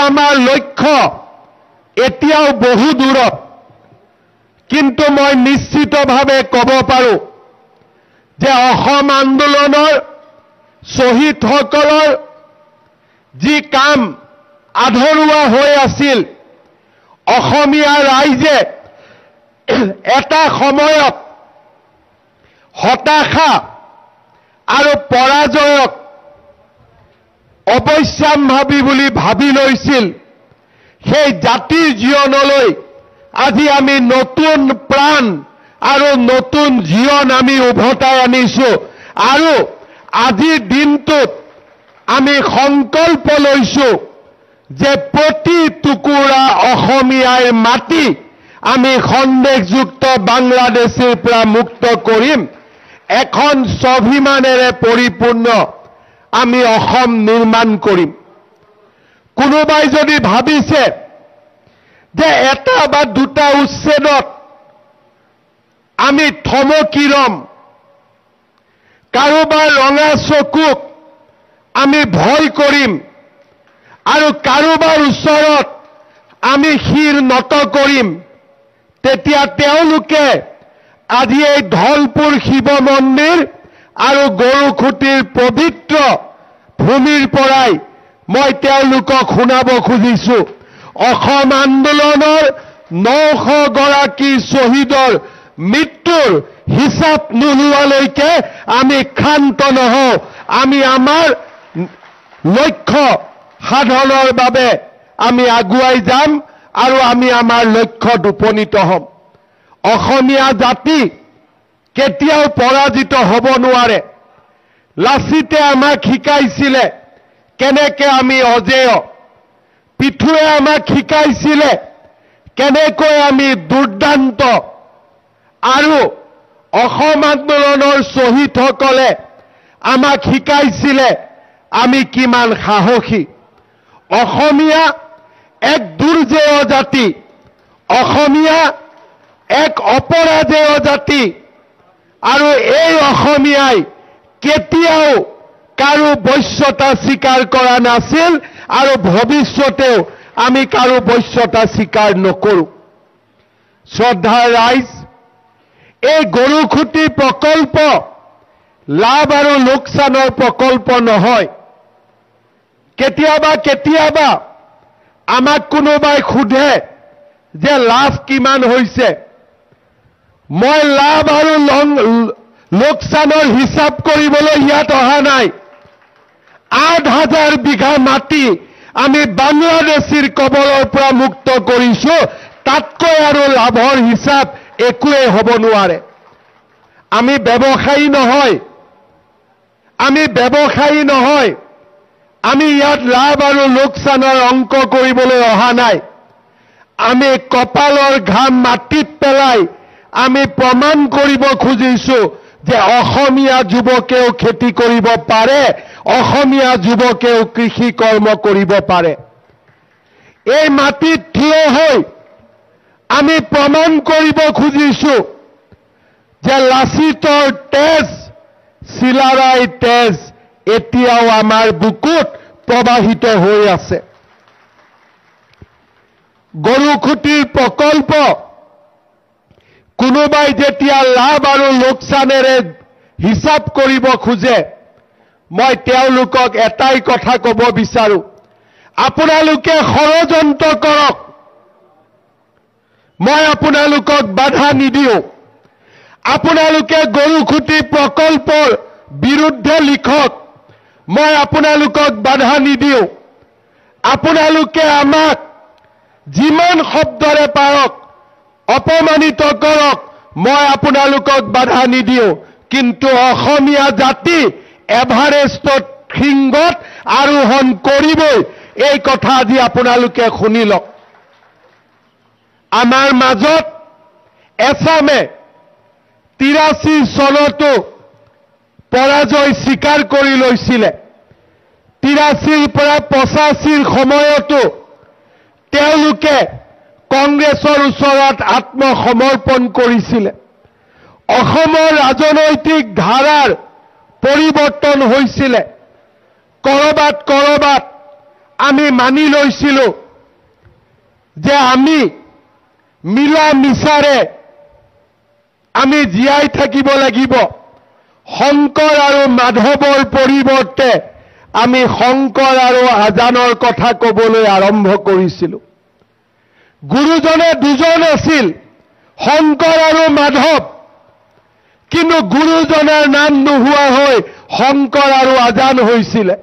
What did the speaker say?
আমাৰ লক্ষ্য এতিয়াও বহু দূৰত, কিন্তু মই নিশ্চিতভাৱে ক'ব পাৰোঁ যে অসম আন্দোলনৰ শ্বহীদসকলৰ যি কাম আধৰুৱা হৈ আছিল, অসমীয়া ৰাইজে এটা সময়ত হতাশা আৰু পৰাজয়ক অৱশ্যম্ভাৱী বুলি ভাবি লৈছিল, সেই জাতিৰ জীৱনলৈ আজি আমি নতুন প্ৰাণ আৰু নতুন জীৱন আমি উভতাই আনিছোঁ। আৰু আজিৰ দিনটোত আমি সংকল্প লৈছোঁ যে প্ৰতি টুকুৰা অসমীয়াৰ মাটি আমি সন্দেহযুক্ত বাংলাদেশীৰ পৰা মুক্ত কৰিম। এখন স্বাভিমানেৰে পৰিপূৰ্ণ আমি অসম নিৰ্মাণ কৰিম। কোনোবাই যদি ভাবিছে যে এটা বা দুটা উচ্ছেদত আমি থমকি ৰম, কাৰোবাৰ ৰঙা চকুক আমি ভয় কৰিম আৰু কাৰোবাৰ ওচৰত আমি শিৰ নত কৰিম, তেতিয়া তেওঁলোকে আজি এই ধলপুৰ শিৱ মন্দিৰ আৰু গৰুখুটিৰ পবিত্ৰ ভূমিৰ পৰাই মই তেওঁলোকক শুনাব খুজিছোঁ, অসম আন্দোলনৰ 900 গৰাকী শ্বহীদৰ মৃত্যুৰ হিচাপ নোলোৱালৈকে আমি ক্ষান্ত নহওঁ। আমি আমাৰ লক্ষ্য সাধনৰ বাবে আমি আগুৱাই যাম আৰু আমি আমাৰ লক্ষ্যত উপনীত হ'ম। অসমীয়া জাতি কেতিয়াও পৰাজিত হ'ব নোৱাৰে। লাচিতে আমাক শিকাইছিলে কেনেকৈ আমি অজেয়, পিঠুৱে আমাক শিকাইছিলে কেনেকৈ আমি দুৰ্দান্ত, আৰু অসম আন্দোলনৰ শ্বহীদসকলে আমাক শিকাইছিলে আমি কিমান সাহসী। অসমীয়া এক দুৰ্জেয় জাতি, অসমীয়া এক অপৰাজেয় জাতি, আৰু এই অসমীয়াই কেতিয়াও কাৰো বশ্যতা স্বীকাৰ কৰা নাছিল আৰু ভৱিষ্যতেও আমি কাৰো বশ্যতা স্বীকাৰ নকৰোঁ। শ্ৰদ্ধাৰ ৰাইজ, এই গৰুখুটি প্ৰকল্প লাভ আৰু লোকচানৰ প্ৰকল্প নহয়। কেতিয়াবা আমাক কোনোবাই সোধে যে লাভ কিমান হৈছে। মই লাভ আৰু লোকচানৰ হিচাপ কৰিবলৈ ইয়াত অহা নাই। 8,000 বিঘা মাটি আমি বাংলাদেশীৰ কবলৰ পৰা মুক্ত কৰিছোঁ, তাতকৈ আৰু লাভৰ হিচাপ একোৱেই হ'ব নোৱাৰে। আমি ব্যৱসায়ী নহয়, আমি ইয়াত লাভ আৰু লোকচানৰ অংক কৰিবলৈ অহা নাই। আমি কপালৰ ঘাম মাটিত পেলাই আমি প্ৰমাণ কৰিব খুজিছোঁ যে অসমীয়া যুৱকেও খেতি কৰিব পাৰে, অসমীয়া যুৱকেও কৃষি কৰ্ম কৰিব পাৰে। এই মাটিত থিয় হৈ আমি প্ৰমাণ কৰিব খুজিছোঁ যে লাচিতৰ তেজ, চিলাৰায় তেজ এতিয়াও আমাৰ বুকুত প্ৰবাহিত হৈ আছে। গৰুখুটিৰ প্ৰকল্প কোনোবাই যেতিয়া লাভ আৰু লোকচানেৰে হিচাপ কৰিব খোজে, মই তেওঁলোকক এটাই কথা ক'ব বিচাৰোঁ, আপোনালোকে ষড়যন্ত্ৰ কৰক, মই আপোনালোকক বাধা নিদিওঁ। আপোনালোকে গৰুখুটি প্ৰকল্পৰ বিৰুদ্ধে লিখক, মই আপোনালোকক বাধা নিদিওঁ। আপোনালোকে আমাক যিমান শব্দৰে পাৰক অপমানিত কৰক, মই আপোনালোকক বাধা নিদিওঁ। কিন্তু অসমীয়া জাতি এভাৰেষ্টত শৃংগত আৰোহণ কৰিবই, এই কথা আজি আপোনালোকে শুনি লওক। আমাৰ মাজত এছামে 83 চনতো পৰাজয় স্বীকাৰ কৰি লৈছিলে। 83ৰ পৰা 85ৰ সময়তো তেওঁলোকে কংগ্ৰেছৰ ওচৰত আত্মসমৰ্পণ কৰিছিলে। অসমৰ ৰাজনৈতিক ধাৰাৰ পৰিৱৰ্তন হৈছিলে। কৰবাত আমি মানি লৈছিলোঁ যে আমি মিলা মিছাৰে আমি জীয়াই থাকিব লাগিব। শংকৰ আৰু মাধৱৰ পৰিৱৰ্তে আমি শংকৰ আৰু আজানৰ কথা ক'বলৈ আৰম্ভ কৰিছিলোঁ। গুৰুজনে দুজন আছিল, শংকৰ আৰু মাধৱ, কিন্তু গুৰুজনাৰ নাম নোহোৱা হৈ শংকৰ আৰু আজান হৈছিলে।